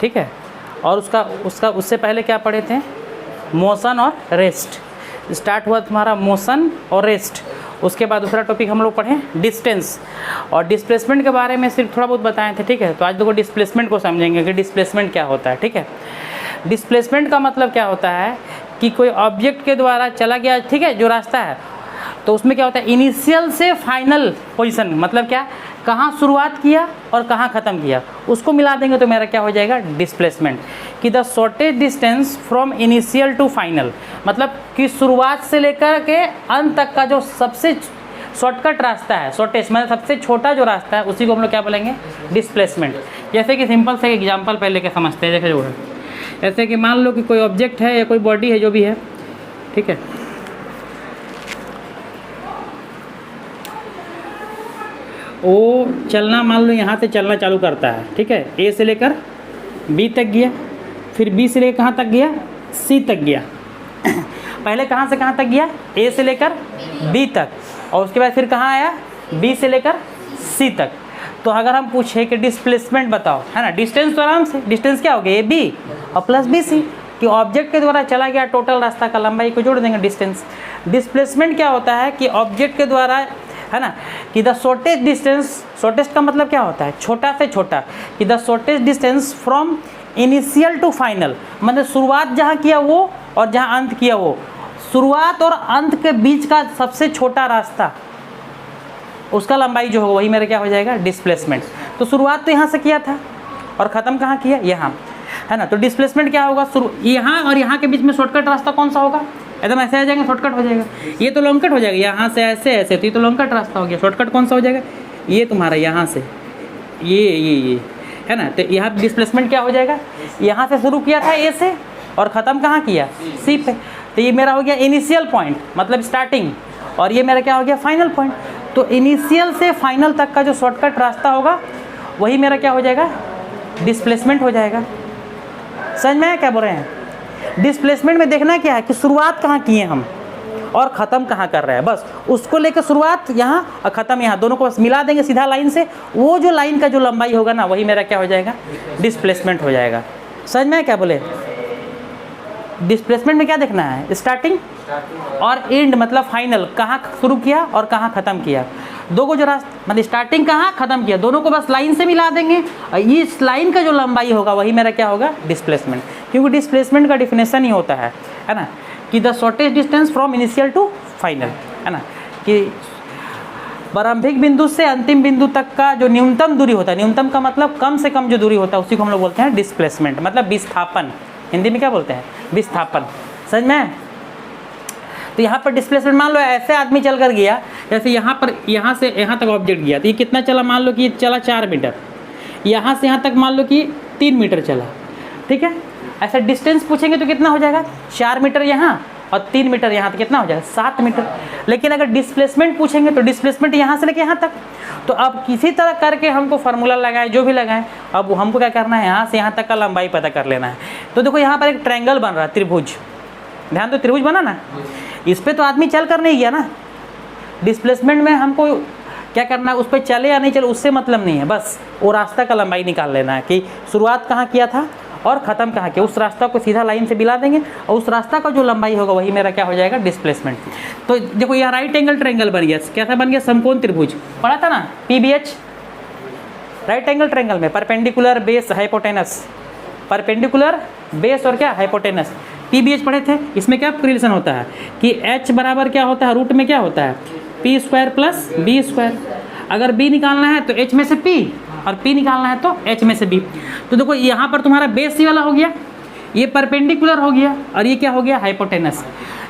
ठीक है। और उसका उससे पहले क्या पढ़े थे, मोशन और रेस्ट। स्टार्ट हुआ तुम्हारा मोशन और रेस्ट, उसके बाद दूसरा टॉपिक हम लोग पढ़ें डिस्टेंस और डिस्प्लेसमेंट के बारे में सिर्फ थोड़ा बहुत बताए थे। ठीक है, तो आज देखो डिस्प्लेसमेंट को समझेंगे कि डिस्प्लेसमेंट क्या होता है। ठीक है, डिस्प्लेसमेंट का मतलब क्या होता है कि कोई ऑब्जेक्ट के द्वारा चला गया, ठीक है, जो रास्ता है, तो उसमें क्या होता है इनिशियल से फाइनल पोजीशन, मतलब क्या, कहाँ शुरुआत किया और कहाँ ख़त्म किया, उसको मिला देंगे तो मेरा क्या हो जाएगा डिस्प्लेसमेंट। कि the shortest distance from initial to final, मतलब कि शुरुआत से लेकर के अंत तक का जो सबसे शॉर्टकट रास्ता है, शॉर्टेज मतलब सबसे छोटा जो रास्ता है, उसी को हम लोग क्या बोलेंगे डिस्प्लेसमेंट। जैसे कि सिंपल से एग्जाम्पल पहले के समझते हैं। देखो जो है, जैसे कि मान लो कि कोई ऑब्जेक्ट है या कोई बॉडी है जो भी है, ठीक है, वो चलना, मान लो यहाँ से चलना चालू करता है। ठीक है, ए से लेकर बी तक गया, फिर बी से लेकर कहाँ तक गया, सी तक गया। पहले कहाँ से कहाँ तक गया, ए से लेकर बी तक, और उसके बाद फिर कहाँ आया, बी से लेकर सी तक। तो अगर हम पूछे कि डिस्प्लेसमेंट बताओ, है ना, डिस्टेंस तो आराम से, डिस्टेंस क्या हो गया, ए बी और प्लस बी सी, कि ऑब्जेक्ट के द्वारा चला गया टोटल रास्ता का लंबाई को जोड़ देंगे डिस्टेंस। डिस्प्लेसमेंट क्या होता है कि ऑब्जेक्ट के द्वारा, है ना, कि द शॉर्टेज डिस्टेंस, शॉर्टेस्ट का मतलब क्या होता है छोटा से छोटा, कि the shortest distance from initial to final, मतलब शुरुआत जहाँ किया वो और जहाँ अंत किया वो, शुरुआत और अंत के बीच का सबसे छोटा रास्ता, उसका लंबाई जो होगा वही मेरा क्या हो जाएगा डिस्प्लेसमेंट। तो शुरुआत तो यहाँ से किया था और ख़त्म कहाँ किया, यहाँ, है ना। तो डिस्प्लेसमेंट क्या होगा, यहाँ और यहाँ के बीच में शॉर्टकट रास्ता कौन सा होगा, एकदम ऐसे आ जाएंगे शॉर्टकट हो जाएगा। ये तो लॉन्ग कट हो जाएगा, यहाँ से ऐसे ऐसे, तो ये तो लॉन्ग कट रास्ता हो गया। शॉर्टकट कौन सा हो जाएगा, ये तुम्हारा यहाँ से ये, है ना। तो यहाँ डिस्प्लेसमेंट क्या हो जाएगा, यहाँ से शुरू किया था ए से और ख़त्म कहाँ किया, सी पे, तो ये मेरा हो गया इनिशियल पॉइंट मतलब स्टार्टिंग, और ये मेरा क्या हो गया फाइनल पॉइंट। तो इनिशियल से फाइनल तक का जो शॉर्टकट रास्ता होगा वही मेरा क्या हो जाएगा डिस्प्लेसमेंट हो जाएगा। समझ में आया क्या बोल रहे हैं। डिस्प्लेसमेंट में देखना क्या है कि शुरुआत कहाँ किए हम और ख़त्म कहाँ कर रहे हैं, बस उसको लेकर शुरुआत यहाँ और ख़त्म यहाँ, दोनों को बस मिला देंगे सीधा लाइन से, वो जो लाइन का जो लंबाई होगा ना वही मेरा क्या हो जाएगा डिस्प्लेसमेंट हो जाएगा। समझ में क्या बोले। डिस्प्लेसमेंट में क्या देखना है, स्टार्टिंग और एंड मतलब फाइनल, कहाँ शुरू किया और कहाँ ख़त्म किया, दो को जो रास्ता मतलब स्टार्टिंग कहाँ ख़त्म किया, दोनों को बस लाइन से मिला देंगे और इस लाइन का जो लंबाई होगा वही मेरा क्या होगा डिस्प्लेसमेंट। क्योंकि डिस्प्लेसमेंट का डिफिनेशन ही होता है ना, कि the shortest distance from initial to final, है ना, कि प्रारंभिक बिंदु से अंतिम बिंदु तक का जो न्यूनतम दूरी होता है, न्यूनतम का मतलब कम से कम जो दूरी होता है उसी को हम लोग बोलते हैं डिस्प्लेसमेंट, मतलब विस्थापन, हिंदी में क्या बोलते हैं विस्थापन। समझ में। तो यहाँ पर डिस्प्लेसमेंट मान लो ऐसे आदमी चल कर गया, जैसे यहाँ पर यहाँ से यहाँ तक ऑब्जेक्ट गया, तो ये कितना चला, मान लो कि चला 4 मीटर, यहाँ से यहाँ तक मान लो कि 3 मीटर चला, ठीक है। ऐसा डिस्टेंस पूछेंगे तो कितना हो जाएगा 4 मीटर यहाँ और 3 मीटर यहाँ तक, कितना हो जाएगा 7 मीटर। लेकिन अगर डिस्प्लेसमेंट पूछेंगे तो डिस्प्लेसमेंट यहाँ से लेके यहाँ तक, तो अब किसी तरह करके हमको फार्मूला लगाए जो भी लगाएं, अब हमको क्या करना है यहाँ से यहाँ तक का लंबाई पता कर लेना है। तो देखो यहाँ पर एक ट्रायंगल बन रहा है, त्रिभुज, ध्यान दो त्रिभुज बना ना, इस पर तो आदमी चल कर नहीं गया ना। डिस्प्लेसमेंट में हमको क्या करना है, उस पर चले या नहीं चले उससे मतलब नहीं है, बस वो रास्ता का लंबाई निकाल लेना है कि शुरुआत कहाँ किया था और ख़त्म कहाँ किया, उस रास्ता को सीधा लाइन से मिला देंगे और उस रास्ता का जो लंबाई होगा वही मेरा क्या हो जाएगा डिस्प्लेसमेंट। तो देखो यहाँ राइट एंगल ट्रायंगल बन गया, कैसा बन गया समकोण त्रिभुज, पढ़ा था ना PBH। राइट एंगल ट्रायंगल में perpendicular base hypotenuse, perpendicular base और क्या हाइपोटेनस, PBH पढ़े थे। इसमें क्या रिलेशन होता है कि H बराबर क्या होता है, रूट में क्या होता है P² प्लस B²। अगर B निकालना है तो H में से P और P निकालना है तो H में से B। तो देखो यहाँ पर तुम्हारा बेस ही वाला हो गया, ये परपेंडिकुलर हो गया और ये क्या हो गया हाइपोटेनस।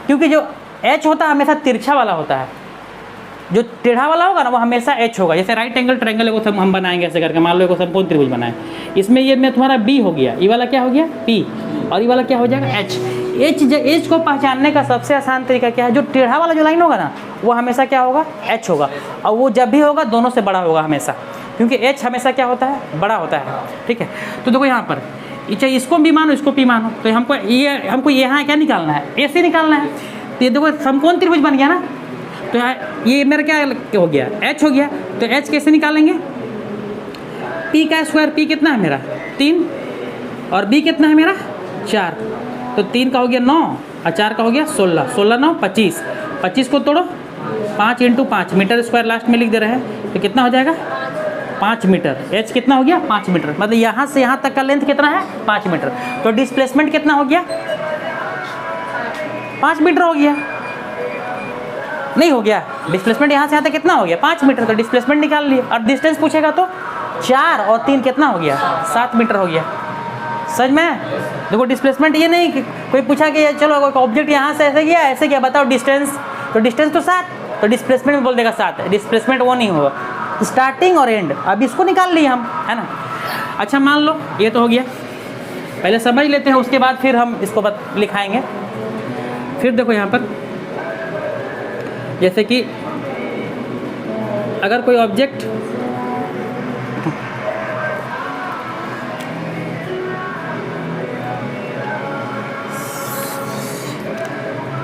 क्योंकि जो H होता है हमेशा तिरछा वाला होता है, जो टेढ़ा वाला होगा ना वो हमेशा H होगा। जैसे राइट एंगल ट्रायंगल को हम बनाएंगे ऐसे करके, मान लो को समकोण त्रिभुज बनाए, इसमें ये में तुम्हारा B हो गया, ये वाला क्या हो गया P और ये वाला क्या हो जाएगा H। H को पहचानने का सबसे आसान तरीका क्या है, जो टेढ़ा वाला जो लाइन होगा ना वो हमेशा क्या होगा H होगा, और वो जब भी होगा दोनों से बड़ा होगा हमेशा, क्योंकि H हमेशा क्या होता है बड़ा होता है, ठीक है। तो देखो यहाँ पर चाहे इसको भी मानो इसको P मानो, तो हमको यहाँ क्या निकालना है AC निकालना है। तो ये देखो समकोण त्रिभुज बन गया ना, तो ये मेरा क्या हो गया H हो गया। तो H कैसे निकालेंगे, P का स्क्वायर, P कितना है मेरा 3, और बी कितना है मेरा 4, तो 3 का हो गया 9 और 4 का हो गया 16, 16 9 25, 25 को तोड़ो 5 × 5 मीटर स्क्वायर लास्ट में लिख दे रहे हैं, तो कितना हो जाएगा 5 मीटर। एच कितना हो गया 5 मीटर, मतलब यहाँ से यहाँ तक का लेंथ कितना है 5 मीटर। तो डिस्प्लेसमेंट कितना हो गया 5 मीटर हो गया, नहीं हो गया डिस्प्लेसमेंट यहाँ से यहाँ तक कितना हो गया 5 मीटर, तो डिस्प्लेसमेंट निकाल लिए। और डिस्टेंस पूछेगा तो 4 और 3 कितना हो गया 7 मीटर हो गया। समझ में? देखो डिस्प्लेसमेंट ये नहीं कि कोई पूछा कि चलो कोई ऑब्जेक्ट यहाँ से ऐसे गया ऐसे गया, बताओ डिस्टेंस, तो डिस्टेंस तो 7, तो डिस्प्लेसमेंट में बोल देगा 7, डिस्प्लेसमेंट वो नहीं होगा। स्टार्टिंग और एंड अब इसको निकाल लिए हम, है ना। अच्छा मान लो ये तो हो गया, पहले समझ लेते हैं उसके बाद फिर हम इसको लिखाएंगे। फिर देखो यहाँ पर जैसे कि अगर कोई ऑब्जेक्ट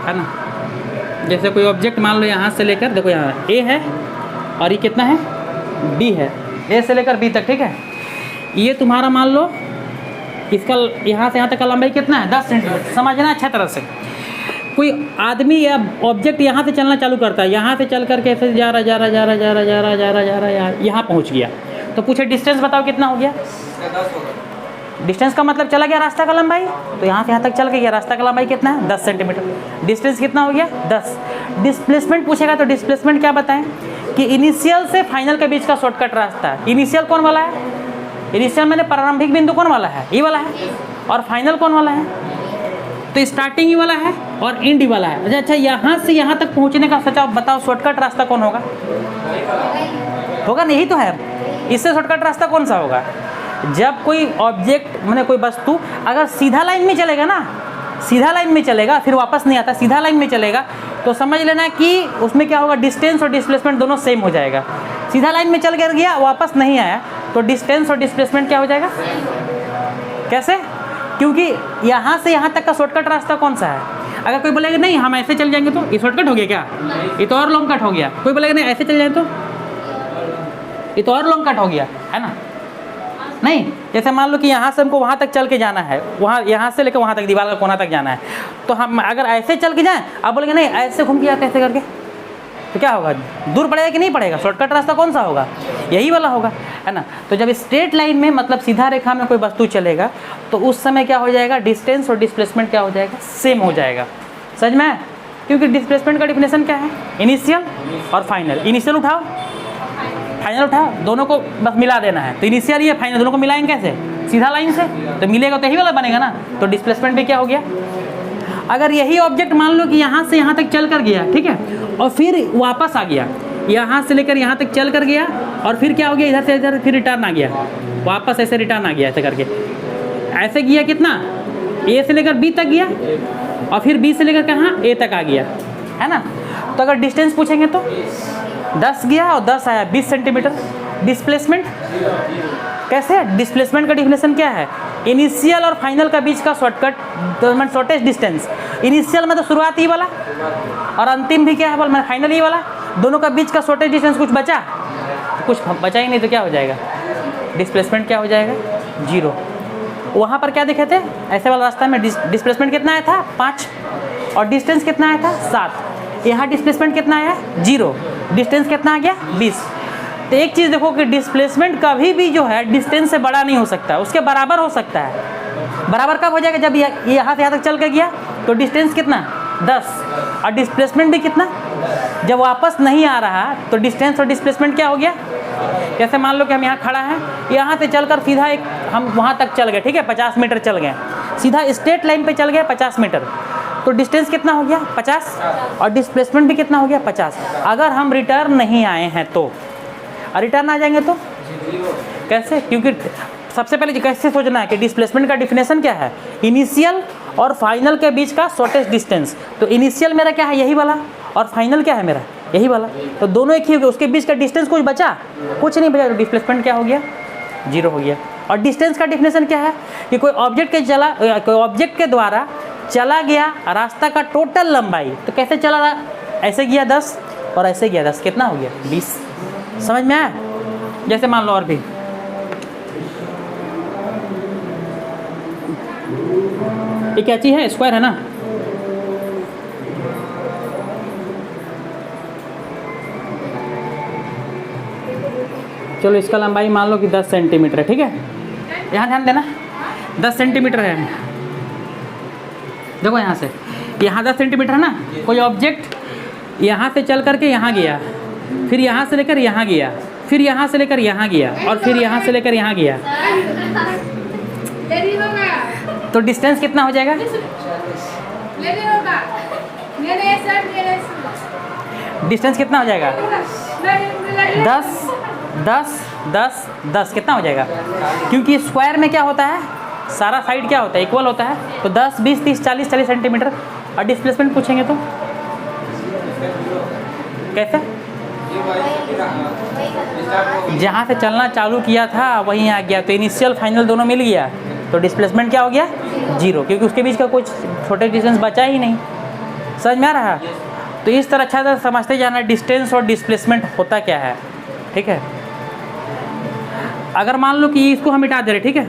है ना, जैसे कोई ऑब्जेक्ट मान लो यहाँ से लेकर देखो यहाँ ए है और ये कितना है बी है, ए से लेकर बी तक, ठीक है। ये तुम्हारा मान लो इसका यहाँ से यहाँ तक का लंबाई कितना है 10 सेंटीमीटर। समझना अच्छा तरह से, कोई आदमी या ऑब्जेक्ट यहाँ से चलना चालू करता है, यहाँ से चल करके ऐसे जा रहा यहाँ पहुँच गया, तो पूछे डिस्टेंस बताओ कितना हो गया। डिस्टेंस का मतलब चला गया रास्ता का लंबाई, तो यहाँ से यहाँ तक चल के गया, रास्ता का लंबाई कितना है 10 सेंटीमीटर। डिस्टेंस कितना हो गया 10। डिस्प्लेसमेंट पूछेगा तो डिस्प्लेसमेंट क्या बताएं कि इनिशियल से फाइनल के बीच का शॉर्टकट रास्ता है। इनिशियल कौन वाला है, इनिशियल मैंने प्रारंभिक बिंदु कौन वाला है ये वाला है, और फाइनल कौन वाला है, तो स्टार्टिंग ही वाला है और एंड ही वाला है। अच्छा यहाँ से यहाँ तक पहुँचने का सोचा, बताओ शॉर्टकट रास्ता कौन होगा, होगा नहीं तो है, इससे शॉर्टकट रास्ता कौन सा होगा। जब कोई ऑब्जेक्ट मैंने कोई वस्तु अगर सीधा लाइन में चलेगा ना, सीधा लाइन में चलेगा फिर वापस नहीं आता, सीधा लाइन में चलेगा तो समझ लेना कि उसमें क्या होगा, डिस्टेंस और डिस्प्लेसमेंट दोनों सेम हो जाएगा। सीधा लाइन में चल कर गया वापस नहीं आया तो डिस्टेंस और डिस्प्लेसमेंट क्या हो जाएगा, कैसे, क्योंकि यहाँ से यहाँ तक का शॉर्टकट रास्ता कौन सा है। अगर कोई बोलेगा नहीं हम ऐसे चल जाएंगे तो ये शॉर्टकट हो गया क्या, ये तो और लॉन्ग कट हो गया। कोई बोलेगा नहीं ऐसे चल जाए तो ये तो और लॉन्ग कट हो गया, है ना। नहीं, जैसे मान लो कि यहाँ से हमको वहाँ तक चल के जाना है, वहाँ यहाँ से लेकर वहाँ तक दीवार का कोना तक जाना है, तो हम अगर ऐसे चल के जाएं, आप बोलेंगे नहीं ऐसे घूम के जाते ऐसे करके, तो क्या होगा, दूर पड़ेगा कि नहीं पड़ेगा, शॉर्टकट रास्ता कौन सा होगा, यही वाला होगा, है ना। तो जब स्ट्रेट लाइन में मतलब सीधा रेखा में कोई वस्तु चलेगा तो उस समय क्या हो जाएगा, डिस्टेंस और डिस्प्लेसमेंट क्या हो जाएगा, सेम हो जाएगा। समझ में, क्योंकि डिस्प्लेसमेंट का डिफिनेशन क्या है, इनिशियल और फाइनल। इनिशियल उठाओ फाइनल उठाओ, दोनों को बस मिला देना है, तो इनिशियल ये फाइनल दोनों को मिलाएंगे कैसे, सीधा लाइन से, तो मिलेगा तो यही वाला बनेगा ना। तो डिस्प्लेसमेंट भी क्या हो गया, अगर यही ऑब्जेक्ट मान लो कि यहाँ से यहाँ तक चल कर गया, ठीक है, और फिर वापस आ गया, यहाँ से लेकर यहाँ तक चल कर गया और फिर क्या हो गया, इधर से इधर फिर रिटर्न आ गया, वापस ऐसे रिटर्न आ गया, ऐसे करके ऐसे गया कितना, ए से लेकर बी तक गया और फिर बी से लेकर कहाँ ए तक आ गया, है ना। तो अगर डिस्टेंस पूछेंगे तो 10 गया और 10 आया 20 सेंटीमीटर। डिस्प्लेसमेंट कैसे, डिस्प्लेसमेंट का डिफिनेशन क्या है, इनिशियल और फाइनल का बीच का शॉर्टकट, शॉर्टेस्ट डिस्टेंस। इनिशियल में तो शुरुआत ही वाला और अंतिम भी क्या है बोल, मैं फाइनल ही वाला, दोनों का बीच का शॉर्टेस्ट डिस्टेंस कुछ बचा, कुछ बचा ही नहीं, तो क्या हो जाएगा, डिस्प्लेसमेंट क्या हो जाएगा 0। वहाँ पर क्या देखे थे, ऐसे वाला रास्ता में डिस्प्लेसमेंट कितना आया था 5 और डिस्टेंस कितना आया था 7। यहाँ डिस्प्लेसमेंट कितना आया 0, डिस्टेंस कितना आ गया 20। तो एक चीज़ देखो कि डिस्प्लेसमेंट कभी भी जो है डिस्टेंस से बड़ा नहीं हो सकता, उसके बराबर हो सकता है। बराबर कब हो जाएगा, जब यहाँ से यहाँ तक चल के गया तो डिस्टेंस कितना 10 और डिस्प्लेसमेंट भी कितना, जब वापस नहीं आ रहा तो डिस्टेंस और डिस्प्लेसमेंट क्या हो गया। जैसे मान लो कि हम यहाँ खड़ा हैं, यहाँ से चलकर सीधा एक हम वहाँ तक चल गए, ठीक है, 50 मीटर चल गए, सीधा स्ट्रेट लाइन पे चल गए 50 मीटर, तो डिस्टेंस कितना हो गया 50 और डिस्प्लेसमेंट भी कितना हो गया 50। अगर हम रिटर्न नहीं आए हैं तो, रिटर्न आ जाएंगे तो कैसे, क्योंकि सबसे पहले कैसे सोचना है कि डिस्प्लेसमेंट का डिफिनेशन क्या है, इनिशियल और फाइनल के बीच का शॉर्टेस्ट डिस्टेंस। तो इनिशियल मेरा क्या है यही वाला और फाइनल क्या है मेरा यही वाला, तो दोनों एक ही हो गए, उसके बीच का डिस्टेंस कुछ बचा, कुछ नहीं बचा, तो डिस्प्लेसमेंट क्या हो गया 0 हो गया। और डिस्टेंस का डिफिनेशन क्या है कि कोई ऑब्जेक्ट के द्वारा चला गया रास्ता का टोटल लंबाई, तो कैसे चला रहा, ऐसे गया 10 और ऐसे गया 10, कितना हो गया 20। समझ में आया। जैसे मान लो और भी ये क्या चीज़ है? स्क्वायर है ना। चलो इसका लंबाई मान लो कि 10 सेंटीमीटर है, ठीक है। यहाँ ध्यान देना, 10 सेंटीमीटर है। देखो यहाँ से, यहाँ 10 सेंटीमीटर है ना। कोई ऑब्जेक्ट यहाँ से चल करके यहाँ गया, फिर यहाँ से लेकर यहाँ गया, फिर यहाँ से लेकर यहाँ गया, और फिर यहाँ से लेकर यहाँ गया, तो डिस्टेंस कितना हो जाएगा? डिस्टेंस कितना हो जाएगा? 10 10 10 10 कितना हो जाएगा? क्योंकि स्क्वायर में क्या होता है, सारा साइड क्या होता है? इक्वल होता है। तो 10 20 30 40 40 सेंटीमीटर। और डिस्प्लेसमेंट पूछेंगे तो कैसे? जहाँ से चलना चालू किया था वहीं आ गया, तो इनिशियल फाइनल दोनों मिल गया, तो डिस्प्लेसमेंट क्या हो गया? 0, क्योंकि उसके बीच का कुछ छोटे डिस्टेंस बचा ही नहीं। समझ में आ रहा है? तो इस तरह अच्छा से समझते जाना डिस्टेंस और डिस्प्लेसमेंट होता क्या है, ठीक है। अगर मान लो कि इसको हम मिटा दे रहे, ठीक है,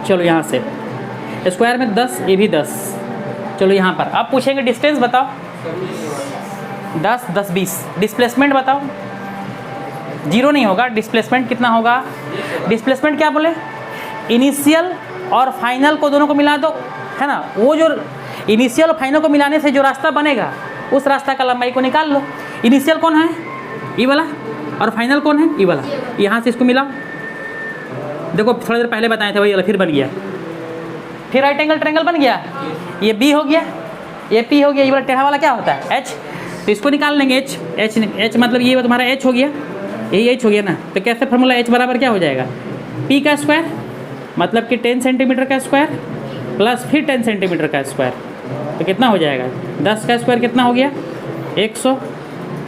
चलो यहाँ से स्क्वायर में 10, ये भी 10। चलो यहाँ पर अब पूछेंगे डिस्टेंस बताओ, 10 10 20। डिस्प्लेसमेंट बताओ, 0 नहीं होगा। डिस्प्लेसमेंट कितना होगा? डिस्प्लेसमेंट क्या बोले? इनिशियल और फाइनल को दोनों को मिला दो, है ना। वो जो इनिशियल और फाइनल को मिलाने से जो रास्ता बनेगा, उस रास्ता का लंबाई को निकाल लो। इनिशियल कौन है? ये वाला। और फाइनल कौन है? ये वाला। यहाँ से इसको मिलाओ। देखो थोड़ी देर पहले बताए थे वही वाला, फिर बन गया। फिर राइट एंगल ट्रायंगल बन गया। ये बी हो गया, ये पी हो गया, ये वाला टेढ़ा वाला क्या होता है? एच। तो इसको निकाल लेंगे। एच मतलब ये तुम्हारा एच हो गया, यही एच हो गया ना। तो कैसे फॉर्मूला एच बराबर क्या हो जाएगा? पी का स्क्वायर, मतलब कि 10 सेंटीमीटर का स्क्वायर प्लस फिर 10 सेंटीमीटर का स्क्वायर, तो कितना हो जाएगा? 10 का स्क्वायर कितना हो गया? 100,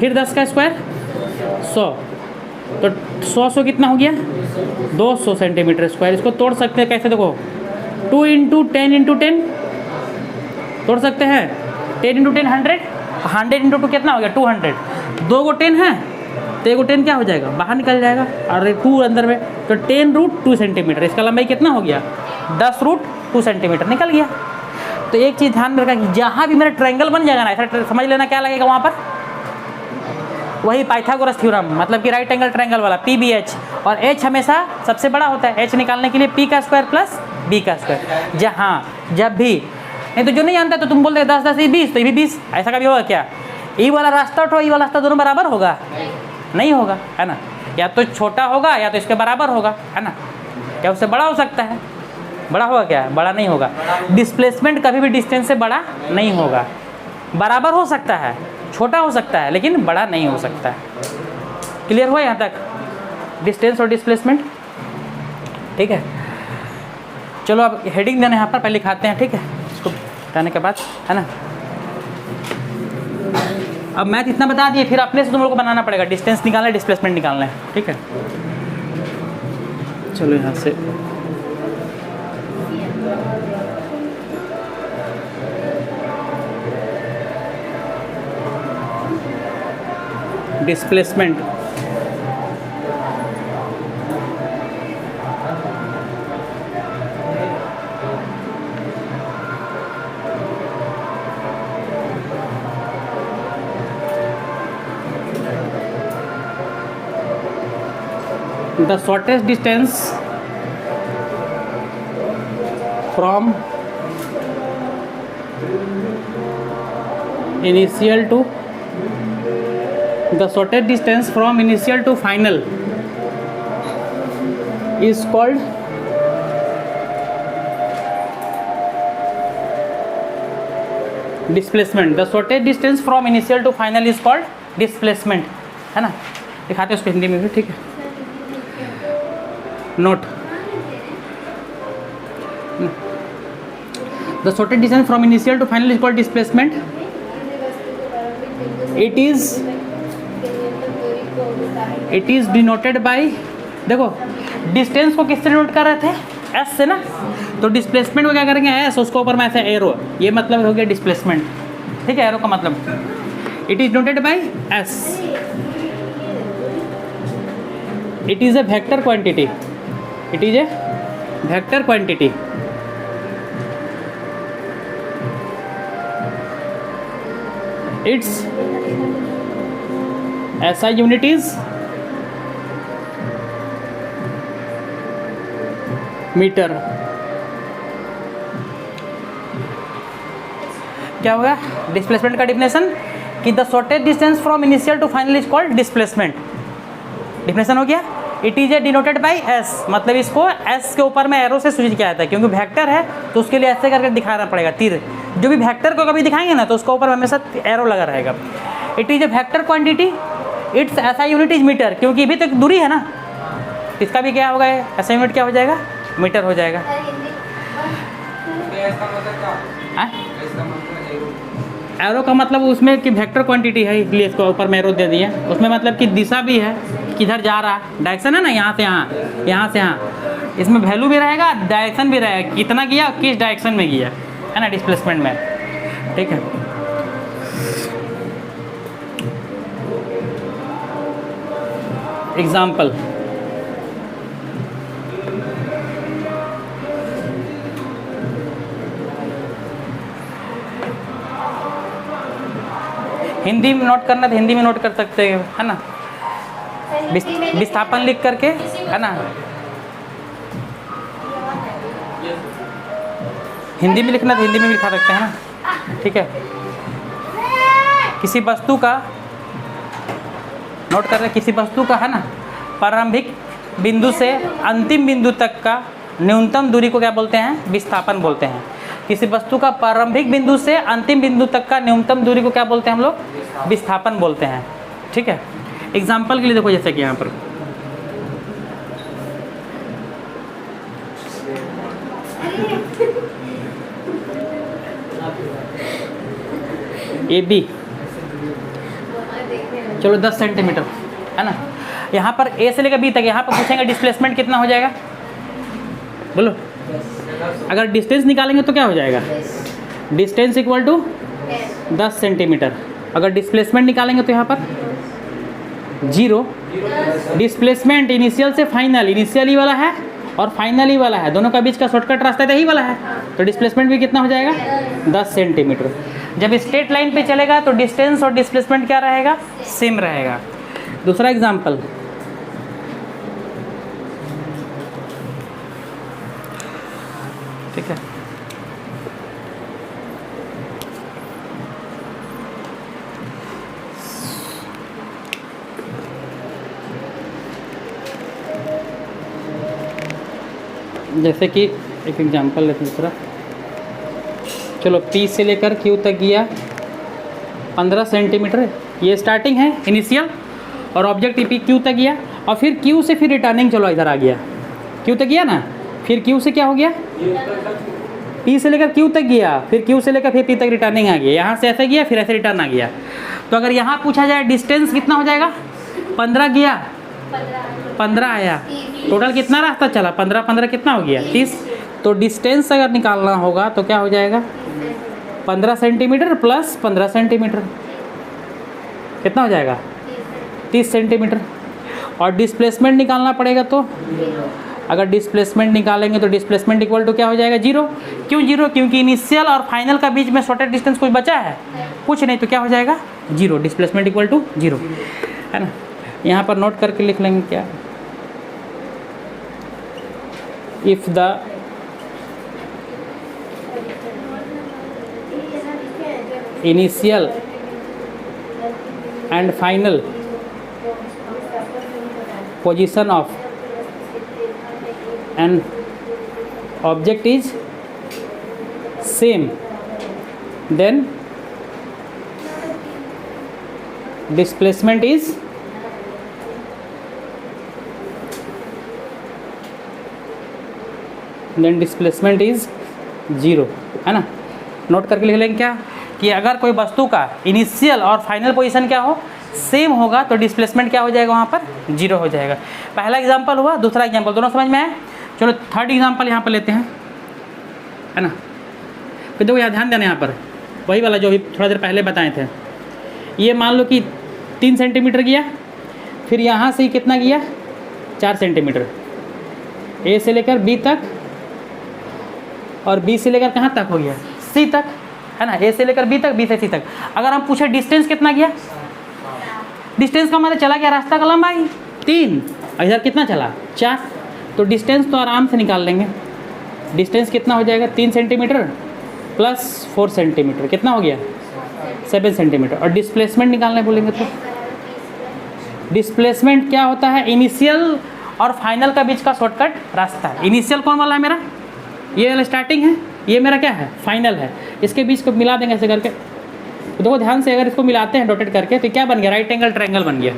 फिर 10 का स्क्वायर 100, तो 100 कितना हो गया? 200 सेंटीमीटर स्क्वायर। इसको तोड़ सकते हैं कैसे? देखो 2 × 10 × 10 तोड़ सकते हैं। 10 × 10 100, 100 × 2 कितना हो गया? 200। 2 को 10 है तो 1 को 10 क्या हो जाएगा? बाहर निकल जाएगा, और 2 अंदर में, तो 10√2 सेंटीमीटर। इसका लंबाई कितना हो गया? 10√2 सेंटीमीटर निकल गया। तो एक चीज़ ध्यान में रखा कि जहाँ भी मेरा ट्रायंगल बन जाएगा ना, ऐसा समझ लेना क्या लगेगा वहाँ पर? वही पाइथागोरस थ्योरम, मतलब कि राइट एंगल ट्रायंगल वाला PBH। और H हमेशा सबसे बड़ा होता है। H निकालने के लिए P का स्क्वायर प्लस B का स्क्वायर। जहाँ जब भी, नहीं तो जो नहीं जानता तो तुम बोलते 10 10 20, तो ये भी 20। ऐसा कभी होगा क्या? ये वाला रास्ता उठो, ये वाला रास्ता, दोनों बराबर होगा? नहीं होगा, है ना। या तो छोटा होगा या तो इसके बराबर होगा, है ना। या उससे बड़ा हो सकता है। बड़ा होगा क्या? बड़ा नहीं होगा। डिस्प्लेसमेंट कभी भी डिस्टेंस से बड़ा नहीं होगा। बराबर हो सकता है, छोटा हो सकता है, लेकिन बड़ा नहीं हो सकता है। क्लियर हुआ यहाँ तक डिस्टेंस और डिस्प्लेसमेंट? ठीक है। चलो अब हेडिंग देना यहाँ पर पहले लिखाते हैं, ठीक है, इसको बताने के बाद, है ना। अब मैथ इतना बता दिए, फिर अपने से तुम लोग को बनाना पड़ेगा। डिस्टेंस निकालना है, डिस्प्लेसमेंट निकालना है, ठीक है। चलो यहाँ से displacement, the shortest distance from initial to final is called displacement. The shortest distance from initial to final is called displacement, है ना। दिखाते हैं उसको हिंदी में भी, ठीक है। Note: the shortest distance from initial to final is called displacement. It is denoted by, देखो डिस्टेंस को किससे डिनोट कर रहे थे? S से ना। तो डिस्प्लेसमेंट को क्या करेंगे? S, उसको ऊपर में ऐसे एरो, ये मतलब हो गया डिस्प्लेसमेंट, ठीक है। एरो का मतलब it is denoted by S. It is a vector quantity. It is a vector quantity its SI unit is metre. क्या होगा डिस्प्लेसमेंट का डिफिनेशन कि the shortest distance from initial to final is called displacement. Definition हो गया। It is a denoted by S, मतलब इसको S के ऊपर में एरो से सूचित किया जाता है, क्योंकि वेक्टर है तो उसके लिए ऐसे करके दिखाना पड़ेगा तीर। जो भी वेक्टर को कभी दिखाएंगे ना तो उसके ऊपर हमेशा एरो लगा रहेगा। It is a vector quantity, its SI unit is metre, क्योंकि अभी तक दूरी है ना, इसका भी क्या होगा एसआई यूनिट क्या हो जाएगा, मीटर हो जाएगा। एरो का मतलब उसमें कि वेक्टर क्वांटिटी है, इसलिए इसको ऊपर में एरो दे दिए। उसमें मतलब कि दिशा भी है, किधर जा रहा है, डायरेक्शन है ना, यहाँ से यहाँ, यहाँ से यहाँ। इसमें वैल्यू भी रहेगा, डायरेक्शन भी रहेगा, कितना गया किस डायरेक्शन में गया, है ना, डिस्प्लेसमेंट में। ठीक है, एग्जाम्पल हिंदी में नोट करना तो हिंदी में नोट कर सकते हैं, है ना, विस्थापन लिख करके, है ना। हिंदी में लिखना तो हिंदी में भी लिखा सकते हैं ना। ठीक है, किसी वस्तु का नोट कर रहे, किसी वस्तु का, है ना, प्रारंभिक बिंदु से अंतिम बिंदु तक का न्यूनतम दूरी को क्या बोलते हैं, विस्थापन बोलते हैं। किसी वस्तु का प्रारंभिक बिंदु से अंतिम बिंदु तक का न्यूनतम दूरी को क्या बोलते हैं हम लोग, विस्थापन बोलते हैं। ठीक है, एग्जाम्पल के लिए देखो, जैसे कि यहाँ पर ए बी, चलो 10 सेंटीमीटर, है ना। यहाँ पर ए से लेकर बी तक, यहाँ पर पूछेंगे डिस्प्लेसमेंट कितना हो जाएगा, बोलो। अगर डिस्टेंस निकालेंगे तो क्या हो जाएगा, डिस्टेंस इक्वल टू 10 सेंटीमीटर। अगर डिस्प्लेसमेंट निकालेंगे तो यहाँ पर 0। डिस्प्लेसमेंट इनिशियल से फाइनल, इनिशियल ही वाला है और फाइनल ही वाला है, दोनों का बीच का शॉर्टकट रास्ता तो यही वाला है, तो डिस्प्लेसमेंट भी कितना हो जाएगा, 10 सेंटीमीटर। जब स्ट्रेट लाइन पे चलेगा तो डिस्टेंस और डिस्प्लेसमेंट क्या रहेगा, सेम रहेगा। दूसरा एग्जाम्पल, ठीक है, जैसे कि एक एग्जांपल लेते हैं दूसरा। चलो P से लेकर Q तक गया 15 सेंटीमीटर, ये स्टार्टिंग है इनिशियल, और ऑब्जेक्ट P Q तक गया, और फिर Q से फिर रिटर्निंग, चलो इधर आ गया, Q तक गया ना, फिर Q से क्या हो गया, P से लेकर Q तक गया, फिर Q से लेकर फिर P तक रिटर्निंग आ गया, यहाँ से ऐसे गया फिर ऐसे रिटर्न आ गया। तो अगर यहाँ पूछा जाए डिस्टेंस कितना हो जाएगा, 15 गया 15 आया, टोटल कितना रास्ता चला, 15 15 कितना हो गया, 30। तो डिस्टेंस अगर निकालना होगा तो क्या हो जाएगा, 15 सेंटीमीटर प्लस 15 सेंटीमीटर कितना हो जाएगा, 30 सेंटीमीटर। और डिस्प्लेसमेंट निकालना पड़ेगा, तो अगर डिस्प्लेसमेंट निकालेंगे तो डिस्प्लेसमेंट इक्वल टू क्या हो जाएगा, 0। क्यों 0, क्योंकि इनिशियल और फाइनल का बीच में शॉर्टेस्ट डिस्टेंस कुछ बचा है, कुछ नहीं, तो क्या हो जाएगा 0, डिस्प्लेसमेंट इक्वल टू 0, है ना। यहाँ पर नोट करके लिख लेंगे क्या, if the initial and final position of an object is same, then displacement is displacement is 0, है ना। नोट करके लिख लेंगे क्या, कि अगर कोई वस्तु का इनिशियल और फाइनल पोजीशन क्या हो, सेम होगा, तो डिस्प्लेसमेंट क्या हो जाएगा, वहाँ पर 0 हो जाएगा। पहला एग्जांपल हुआ, दूसरा एग्जांपल, दोनों समझ में आए। चलो थर्ड एग्जांपल यहाँ पर लेते हैं, है ना। फिर देखो यहाँ ध्यान देना, यहाँ पर वही वाला जो अभी थोड़ा देर पहले बताए थे। ये मान लो कि 3 सेंटीमीटर गया, फिर यहाँ से कितना गया, 4 सेंटीमीटर, ए से लेकर बी तक और बी से लेकर कहाँ तक हो गया, सी तक, है ना, ए से लेकर बी तक, बी से सी तक। अगर हम पूछे डिस्टेंस कितना गया, डिस्टेंस का मतलब चला गया रास्ता का लंबाई 3, इधर कितना चला 4, तो डिस्टेंस तो आराम से निकाल लेंगे। डिस्टेंस कितना हो जाएगा 3 सेंटीमीटर प्लस 4 सेंटीमीटर, कितना हो गया 7 सेंटीमीटर। और डिस्प्लेसमेंट निकालने बोलेंगे तो डिस्प्लेसमेंट क्या होता है, इनिशियल और फाइनल का बीच का शॉर्टकट रास्ता है। इनिशियल कौन वाला है मेरा, ये वाला स्टार्टिंग है, ये मेरा क्या है फाइनल है, इसके बीच को मिला देंगे ऐसे करके। तो देखो ध्यान से, अगर इसको मिलाते हैं डॉटेड करके तो क्या बन गया, राइट एंगल ट्रायंगल बन गया।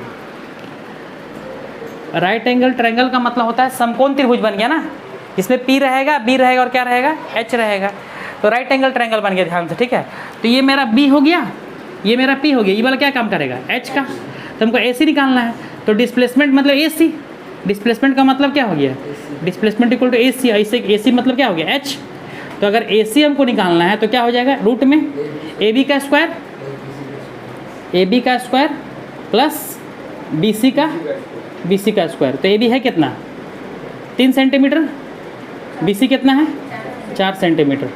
राइट एंगल ट्रायंगल का मतलब होता है समकोण त्रिभुज बन गया ना, इसमें P रहेगा, B रहेगा और क्या रहेगा H रहेगा, तो राइट एंगल ट्रायंगल बन गया। ध्यान से, ठीक है। तो ये मेरा B हो गया, ये मेरा P हो गया, ये वाला क्या काम करेगा H का, तो हमको AC निकालना है। तो डिस्प्लेसमेंट मतलब AC, डिस्प्लेसमेंट का मतलब क्या हो गया, डिस्प्लेसमेंट इक्वल टू AC, ऐसे AC मतलब क्या हो गया H। तो अगर AC हमको निकालना है तो क्या हो जाएगा, रूट में AB का स्क्वायर, AB का स्क्वायर प्लस BC का स्क्वायर। तो AB है कितना 3 सेंटीमीटर, BC कितना है 4 सेंटीमीटर,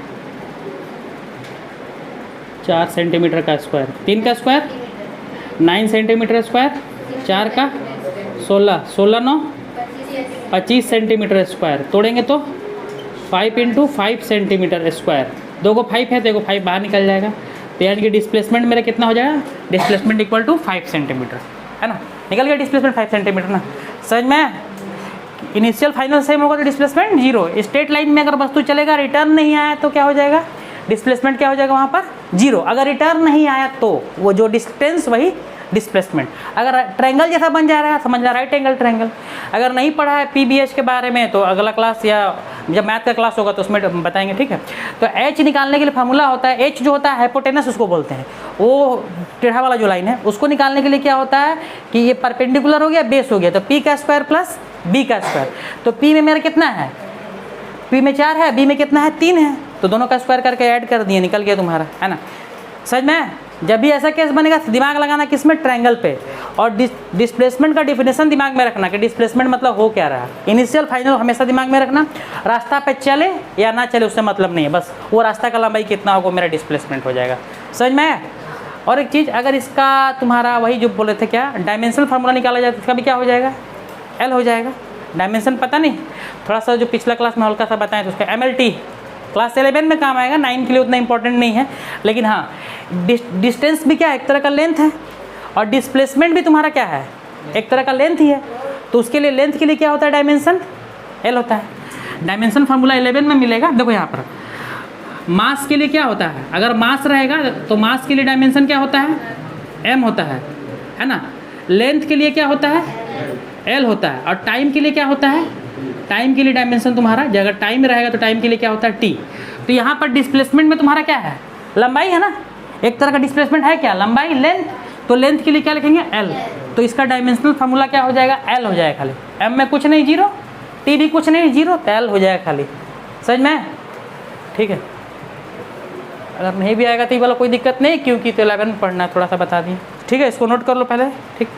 4 सेंटीमीटर का स्क्वायर, 3 का स्क्वायर 9 सेंटीमीटर स्क्वायर, 4 का 16, 16 9 25 सेंटीमीटर स्क्वायर। तोड़ेंगे तो 5 × 5 सेंटीमीटर स्क्वायर, 2 को 5 है तो 1 को 5 बाहर निकल जाएगा। तो यानी कि डिस्प्लेसमेंट मेरा कितना हो जाएगा, डिस्प्लेसमेंट इक्वल टू 5 सेंटीमीटर, है ना, निकल गया डिस्प्लेसमेंट 5 सेंटीमीटर ना। समझ में, इनिशियल फाइनल सेम होगा तो डिस्प्लेसमेंट 0। स्ट्रेट लाइन में अगर वस्तु चलेगा रिटर्न नहीं आया तो क्या हो जाएगा, डिस्प्लेसमेंट क्या हो जाएगा वहाँ पर 0। अगर रिटर्न नहीं आया तो वो जो डिस्टेंस वही डिस्प्लेसमेंट। अगर ट्रायंगल जैसा बन जा रहा है समझ ला, राइट एंगल ट्रायंगल। अगर नहीं पढ़ा है PBH के बारे में तो अगला क्लास या जब मैथ का क्लास होगा तो उसमें बताएंगे, ठीक है। तो H निकालने के लिए फार्मूला होता है, H जो होता है हाइपोटेनस उसको बोलते हैं, वो टेढ़ा वाला जो लाइन है उसको निकालने के लिए क्या होता है कि ये परपेंडिकुलर हो गया, बेस हो गया, तो P का स्क्वायर प्लस B का स्क्वायर। तो P में मेरा कितना है, P में 4 है, B में कितना है 3 है, तो दोनों का स्क्वायर करके ऐड कर दिए, निकल गया तुम्हारा, है ना। समझ में, जब भी ऐसा केस बनेगा दिमाग लगाना किसमें, ट्रायंगल पे। और डिस्प्लेसमेंट का डिफिनेशन दिमाग में रखना कि डिस्प्लेसमेंट मतलब हो क्या रहा है, इनिशियल फाइनल हमेशा दिमाग में रखना। रास्ता पे चले या ना चले उससे मतलब नहीं है, बस वो रास्ता का लंबाई कितना होगा मेरा डिस्प्लेसमेंट हो जाएगा। समझ में। और एक चीज़, अगर इसका तुम्हारा वही जो बोले थे क्या डायमेंशनल फार्मूला निकाला जाए तो इसका भी क्या हो जाएगा, L हो जाएगा। डायमेंशन पता नहीं, थोड़ा सा जो पिछला क्लास में हल्का सा बताएं तो उसका MLT क्लास 11 में काम आएगा, 9 के लिए उतना इंपॉर्टेंट नहीं है। लेकिन हाँ, डिस्टेंस भी क्या है, एक तरह का लेंथ है, और डिस्प्लेसमेंट भी तुम्हारा क्या है, एक तरह का लेंथ ही है। तो उसके लिए लेंथ के लिए क्या होता है, डायमेंशन L होता है। डायमेंशन फार्मूला 11 में मिलेगा। देखो यहाँ पर मास के लिए क्या होता है, अगर मास रहेगा तो मास के लिए डायमेंशन क्या होता है, M होता है ना। लेंथ के लिए क्या होता है, L होता है। और टाइम के लिए क्या होता है, टाइम के लिए डायमेंशन तुम्हारा, अगर टाइम रहेगा तो टाइम के लिए क्या होता है T। तो यहाँ पर डिस्प्लेसमेंट में तुम्हारा क्या है, लंबाई है ना, एक तरह का डिस्प्लेसमेंट है क्या, लंबाई, लेंथ। तो लेंथ के लिए क्या लिखेंगे, L। तो इसका डायमेंशनल फार्मूला क्या हो जाएगा, L हो जाएगा खाली, M में कुछ नहीं 0, T भी कुछ नहीं 0, तो L हो जाएगा खाली। समझ में, ठीक है। अगर नहीं भी आएगा तो ये वाला कोई दिक्कत नहीं, क्योंकि तो 11 में पढ़ना है, थोड़ा सा बता दिए, ठीक है। इसको नोट कर लो पहले, ठीक।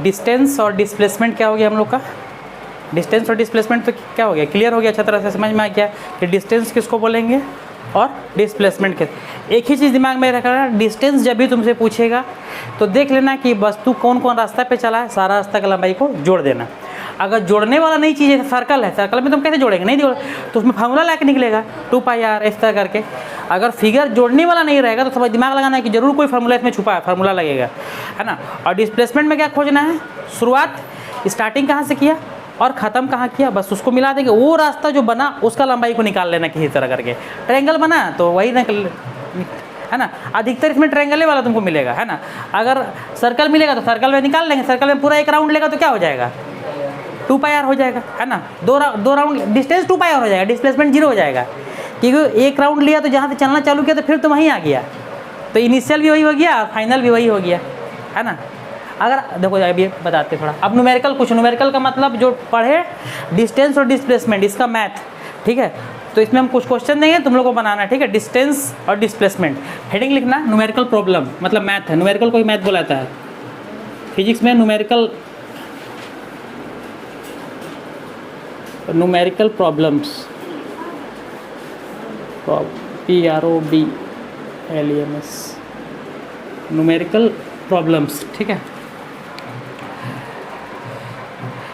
डिस्टेंस और डिस्प्लेसमेंट क्या हो गया हम लोग का, डिस्टेंस और डिस्प्लेसमेंट तो क्या हो गया, क्लियर हो गया, अच्छा तरह से समझ में आ गया कि डिस्टेंस किसको बोलेंगे और डिस्प्लेसमेंट के। एक ही चीज़ दिमाग में रखना, डिस्टेंस जब भी तुमसे पूछेगा तो देख लेना कि वस्तु कौन कौन रास्ता पे चला है, सारा रास्ता की लंबाई को जोड़ देना। अगर जोड़ने वाला नई चीज़ है, सर्कल है, सर्कल में तुम कैसे जोड़ेंगे, नहीं जोड़ तो उसमें फार्मूला ला के निकलेगा 2πr इस तरह करके। अगर फिगर जोड़ने वाला नहीं रहेगा तो थोड़ा दिमाग लगाना है कि जरूर कोई फार्मूला इसमें छुपा है, फार्मूला लगेगा, है ना। और डिस्प्लेसमेंट में क्या खोजना है, शुरुआत स्टार्टिंग कहाँ से किया और ख़त्म कहाँ किया, बस उसको मिला देंगे। वो रास्ता जो बना उसका लंबाई को निकाल लेना किसी तरह करके। ट्रायंगल बना तो वही निकल, है ना। अधिकतर इसमें ट्रायंगल वाला तुमको मिलेगा, है ना। अगर सर्कल मिलेगा तो सर्कल में निकाल लेंगे, सर्कल में पूरा एक राउंड लेगा तो क्या हो जाएगा, 2πr हो जाएगा, है ना। दो राउंड डिस्टेंस 2πr हो जाएगा, डिस्प्लेसमेंट 0 हो जाएगा। क्योंकि एक राउंड लिया तो जहाँ से चलना चालू किया तो फिर तो वहीं आ गया, तो इनिशियल भी वही हो गया और फाइनल भी वही हो गया, है ना। अगर देखो अभी बताते थोड़ा, अब न्यूमेरिकल, कुछ न्यूमेरिकल का मतलब जो पढ़े डिस्टेंस और डिस्प्लेसमेंट, इसका मैथ, ठीक है। तो इसमें हम कुछ क्वेश्चन देंगे, तुम लोग को बनाना है, ठीक है। डिस्टेंस और डिस्प्लेसमेंट, हेडिंग लिखना न्यूमेरिकल प्रॉब्लम, मतलब मैथ है, न्यूमेरिकल कोई मैथ बोलाता है फिजिक्स में, numerical problems, PROBLEMS, numerical problems, ठीक है।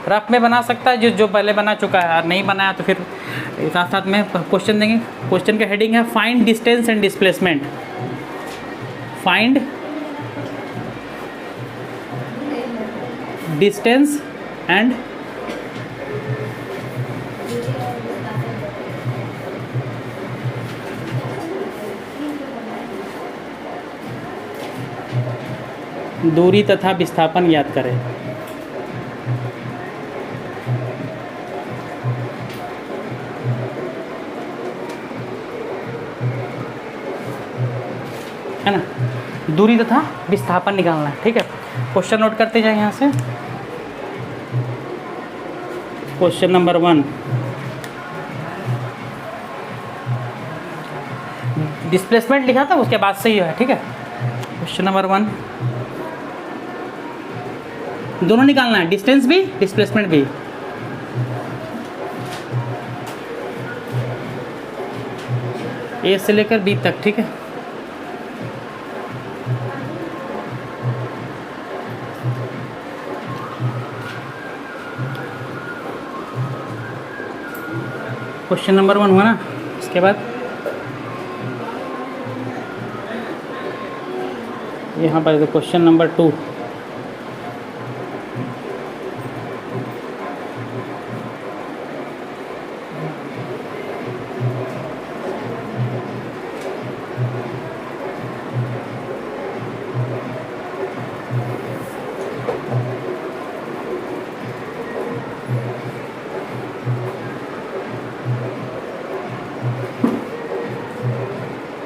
रफ में बना सकता है जो पहले बना चुका है, और नहीं बनाया तो फिर साथ साथ में क्वेश्चन देंगे। क्वेश्चन का हेडिंग है find distance and displacement, find distance and दूरी तथा विस्थापन ज्ञात करें। है ना, दूरी तथा विस्थापन निकालना है, ठीक है। क्वेश्चन नोट करते जाए यहाँ से। क्वेश्चन नंबर 1, डिस्प्लेसमेंट लिखा था उसके बाद से ही है, ठीक है। क्वेश्चन नंबर 1 दोनों निकालना है, डिस्टेंस भी डिस्प्लेसमेंट भी। ए से लेकर बी तक, ठीक है। क्वेश्चन नंबर 1 हुआ ना, इसके बाद यहाँ पर क्वेश्चन नंबर 2,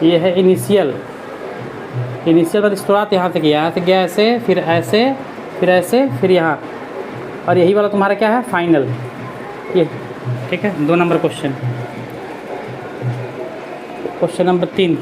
ये है इनिशियल मतलब शुरुआत यहाँ से किया, यहाँ से गया ऐसे, फिर ऐसे, फिर ऐसे, फिर यहाँ, और यही वाला तुम्हारा क्या है, फाइनल, ये, ठीक है। 2 नंबर क्वेश्चन। क्वेश्चन नंबर 3,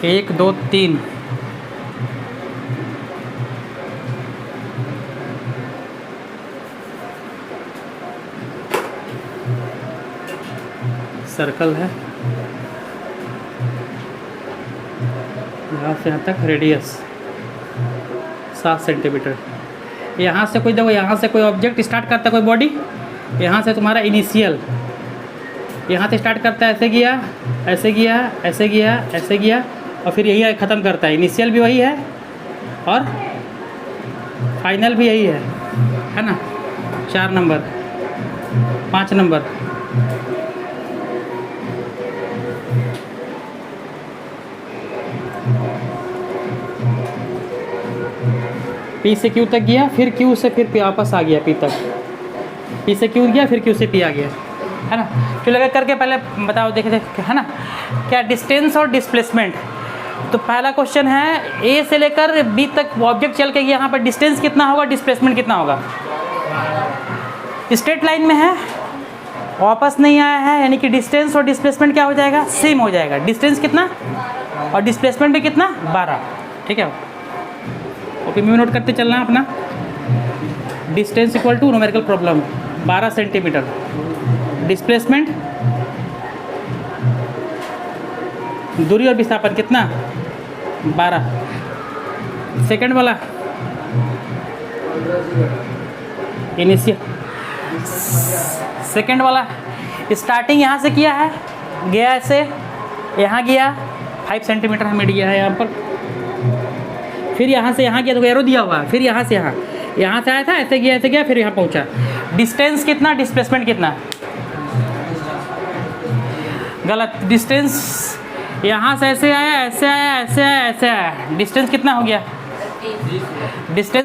एक, दो, तीन, सर्कल है, यहाँ से यहाँ तक रेडियस 7 सेंटीमीटर। यहाँ से कोई देखो, यहाँ से कोई ऑब्जेक्ट स्टार्ट करता है, कोई बॉडी, यहाँ से तुम्हारा इनिशियल, यहाँ से स्टार्ट करता है, ऐसे गया, ऐसे गया, ऐसे गया, ऐसे गया, और फिर यही ख़त्म करता है। इनिशियल भी वही है और फाइनल भी यही है ना। 4 नंबर, 5 नंबर, पी से क्यू तक गया, फिर क्यू से फिर पी वापस आ गया, पी तक, पी से क्यू गया, फिर क्यू से पी आ गया, है ना। तो लगा करके पहले बताओ, देखे है ना क्या डिस्टेंस और डिस्प्लेसमेंट। तो पहला क्वेश्चन है ए से लेकर बी तक ऑब्जेक्ट चल के यहाँ पर डिस्टेंस कितना होगा, डिस्प्लेसमेंट कितना होगा। स्ट्रेट लाइन में है, वापस नहीं आया है, यानी कि डिस्टेंस और डिस्प्लेसमेंट क्या हो जाएगा, सेम हो जाएगा। डिस्टेंस कितना और डिस्प्लेसमेंट भी कितना, 12, ठीक है। ओके, मैं नोट करते चलना अपना। Distance equal to numerical problem 12 centimetre, displacement दूरी और विस्थापन कितना, 12। सेकंड वाला इनिशियल, सेकंड वाला स्टार्टिंग यहाँ से किया है, गया ऐसे, यहाँ गया 5 सेंटीमीटर हमें दिया है यहाँ पर, फिर यहाँ से यहाँ गया तो एरो दिया हुआ, फिर यहाँ से यहाँ, यहाँ से आया था, ऐसे गया फिर यहाँ पहुँचा। डिस्टेंस कितना, डिस्प्लेसमेंट कितना? गलत। डिस्टेंस यहाँ से ऐसे आया, ऐसे आया, ऐसे आया, ऐसे आया, डिस्टेंस कितना हो गया? डिस्टेंस